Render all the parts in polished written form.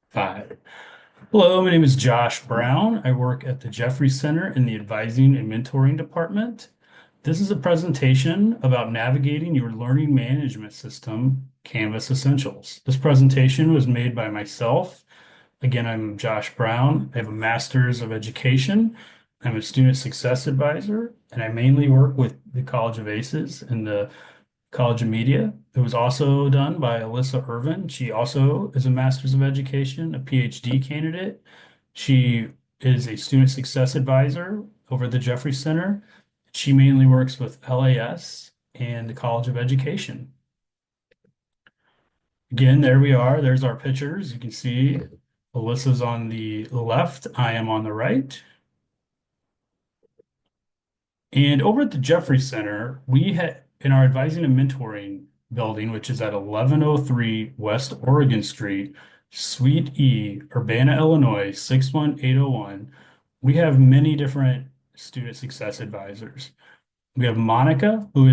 Five. Hello, my name is Josh Brown. I work at the Jeffrey Center in the Advising and Mentoring Department. This is a presentation about navigating your learning management system, Canvas Essentials. This presentation was made by myself. Again, I'm Josh Brown. I have a Master's of Education. I'm a Student Success Advisor, and I mainly work with the College of ACES and the College of Media. It was also done by Alyssa Irvin. She also is a Master's of Education, a PhD candidate. She is a student success advisor over at the Jeffrey Center. She mainly works with LAS and the College of Education. Again, there we are. There's our pictures. You can see Alyssa's on the left. I am on the right. And over at the Jeffrey Center, we had in our advising and mentoring building, which is at 1103 West Oregon Street, Suite E, Urbana, Illinois, 61801. We have many different student success advisors. We have Monica, who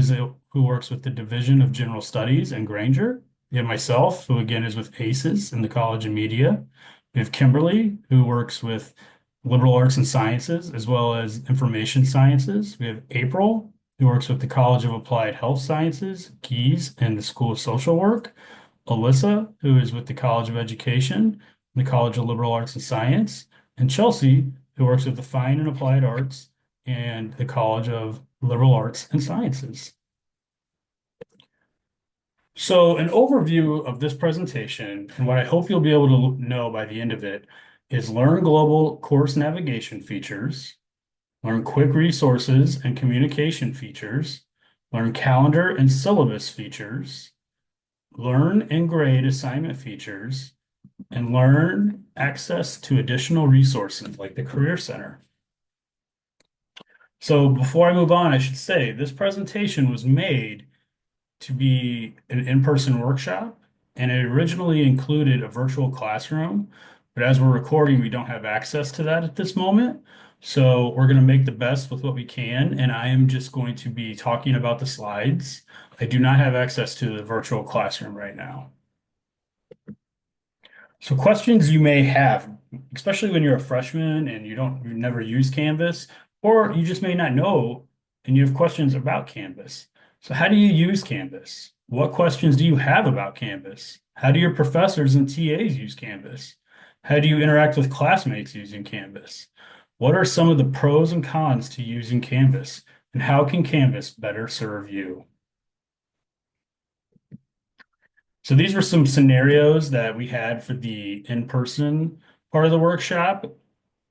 works with the Division of General Studies in Granger. We have myself, who again is with ACES in the College of Media. We have Kimberly, who works with liberal arts and sciences, as well as information sciences. We have April, who works with the College of Applied Health Sciences, Keys, and the School of Social Work. Alyssa, who is with the College of Education, the College of Liberal Arts and Science, and Chelsea, who works with the Fine and Applied Arts and the College of Liberal Arts and Sciences. So an overview of this presentation and what I hope you'll be able to know by the end of it is learn global course navigation features, learn quick resources and communication features, learn calendar and syllabus features, learn and grade assignment features, and learn access to additional resources like the Career Center. So before I move on, I should say this presentation was made to be an in-person workshop, and it originally included a virtual classroom. But as we're recording, we don't have access to that at this moment. So we're going to make the best with what we can, and I am just going to be talking about the slides. I do not have access to the virtual classroom right now. So questions you may have, especially when you're a freshman and you've never used Canvas, or you just may not know and you have questions about Canvas. So how do you use Canvas? What questions do you have about Canvas? How do your professors and TAs use Canvas? How do you interact with classmates using Canvas? What are some of the pros and cons to using Canvas? And how can Canvas better serve you? So these were some scenarios that we had for the in-person part of the workshop.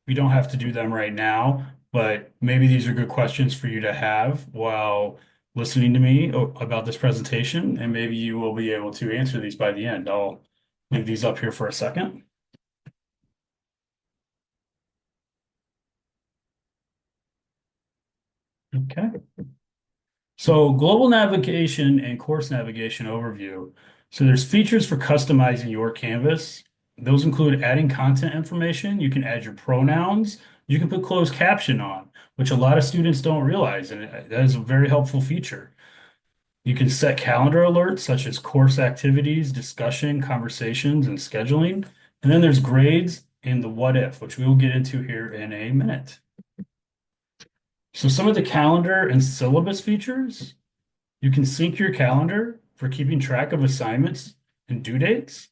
We don't have to do them right now, but maybe these are good questions for you to have while listening to me about this presentation, and maybe you will be able to answer these by the end. I'll leave these up here for a second. Okay. So global navigation and course navigation overview. So there's features for customizing your Canvas. Those include adding content information. You can add your pronouns. You can put closed caption on, which a lot of students don't realize, and that is a very helpful feature. You can set calendar alerts such as course activities, discussion, conversations, and scheduling. And then there's grades and the what if, which we will get into here in a minute. So some of the calendar and syllabus features, you can sync your calendar for keeping track of assignments and due dates.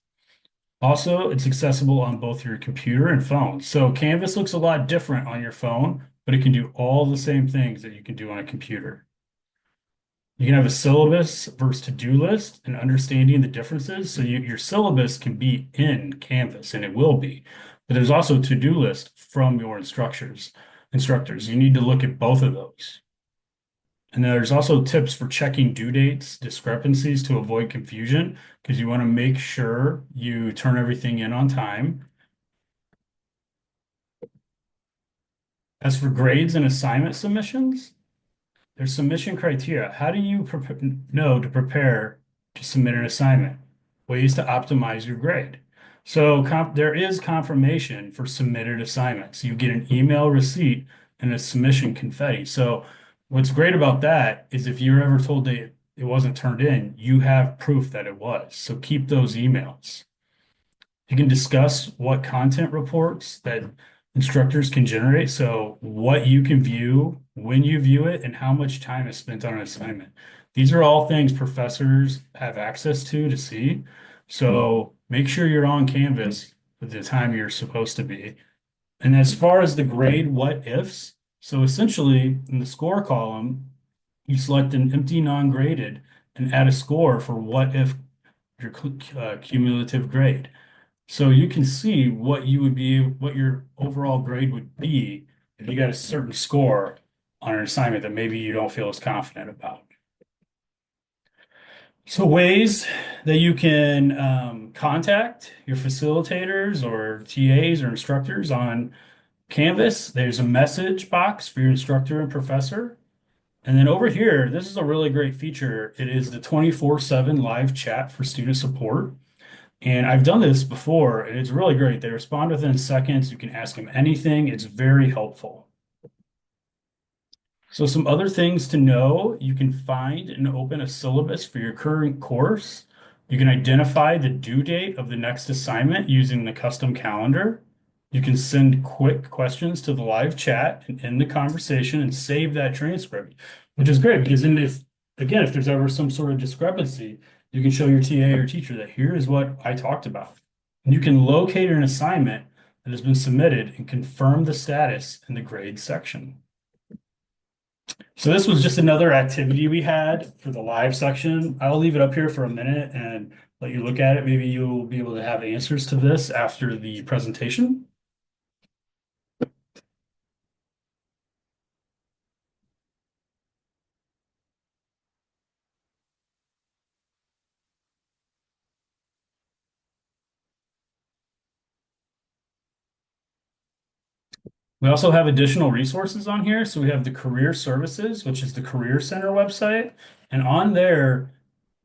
Also, it's accessible on both your computer and phone. So Canvas looks a lot different on your phone, but it can do all the same things that you can do on a computer. You can have a syllabus versus to-do list and understanding the differences. So your syllabus can be in Canvas, and it will be. But there's also a to-do list from your instructors. You need to look at both of those. And there's also tips for checking due dates, discrepancies to avoid confusion, because you want to make sure you turn everything in on time. As for grades and assignment submissions, there's submission criteria. How do you know to prepare to submit an assignment? Ways to optimize your grade. So there is confirmation for submitted assignments. You get an email receipt and a submission confetti. So what's great about that is if you're ever told that it wasn't turned in, you have proof that it was. So keep those emails. You can discuss what content reports that instructors can generate. So what you can view, when you view it, and how much time is spent on an assignment. These are all things professors have access to see. So make sure you're on Canvas for the time you're supposed to be. And as far as the grade what ifs, so essentially in the score column, you select an empty non-graded and add a score for what if your cumulative grade. So you can see what you would be, what your overall grade would be if you got a certain score on an assignment that maybe you don't feel as confident about. So ways that you can contact your facilitators or TAs or instructors on Canvas, there's a message box for your instructor and professor. And then over here, this is a really great feature. It is the 24/7 live chat for student support. And I've done this before, and it's really great. They respond within seconds. You can ask them anything. It's very helpful. So some other things to know, you can find and open a syllabus for your current course. You can identify the due date of the next assignment using the custom calendar. You can send quick questions to the live chat and end the conversation and save that transcript, which is great because then if there's ever some sort of discrepancy, you can show your TA or teacher that here is what I talked about. And you can locate an assignment that has been submitted and confirm the status in the grade section. So this was just another activity we had for the live section. I'll leave it up here for a minute and let you look at it. Maybe you'll be able to have answers to this after the presentation. We also have additional resources on here. So we have the Career Services, which is the Career Center website. And on their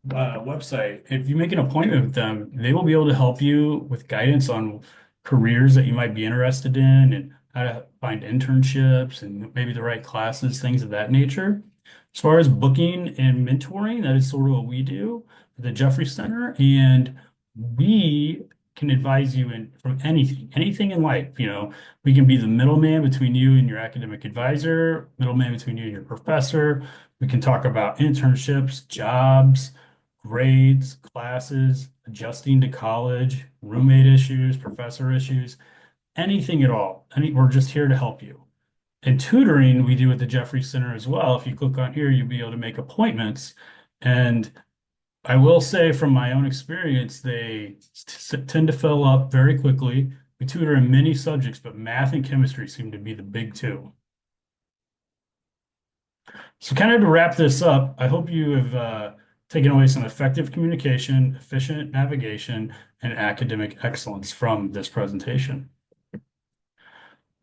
website, if you make an appointment with them, they will be able to help you with guidance on careers that you might be interested in and how to find internships and maybe the right classes, things of that nature. As far as booking and mentoring, that is sort of what we do at the Jeffrey Center. And we can advise you from anything in life. We can be the middleman between you and your academic advisor, middleman between you and your professor. We can talk about internships, jobs, grades, classes, adjusting to college, roommate issues, professor issues, anything at all. We're just here to help you. And tutoring we do at the Jeffrey Center as well. If you click on here, you'll be able to make appointments. And I will say from my own experience, they tend to fill up very quickly. We tutor in many subjects, but math and chemistry seem to be the big two. So kind of to wrap this up, I hope you have taken away some effective communication, efficient navigation, and academic excellence from this presentation.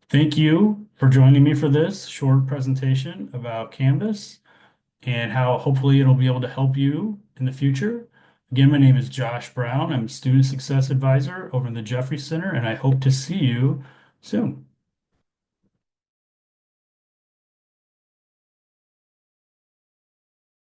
Thank you for joining me for this short presentation about Canvas and how hopefully it'll be able to help you in the future. Again, my name is Josh Brown. I'm a Student Success Advisor over in the Jeffrey Center, and I hope to see you soon.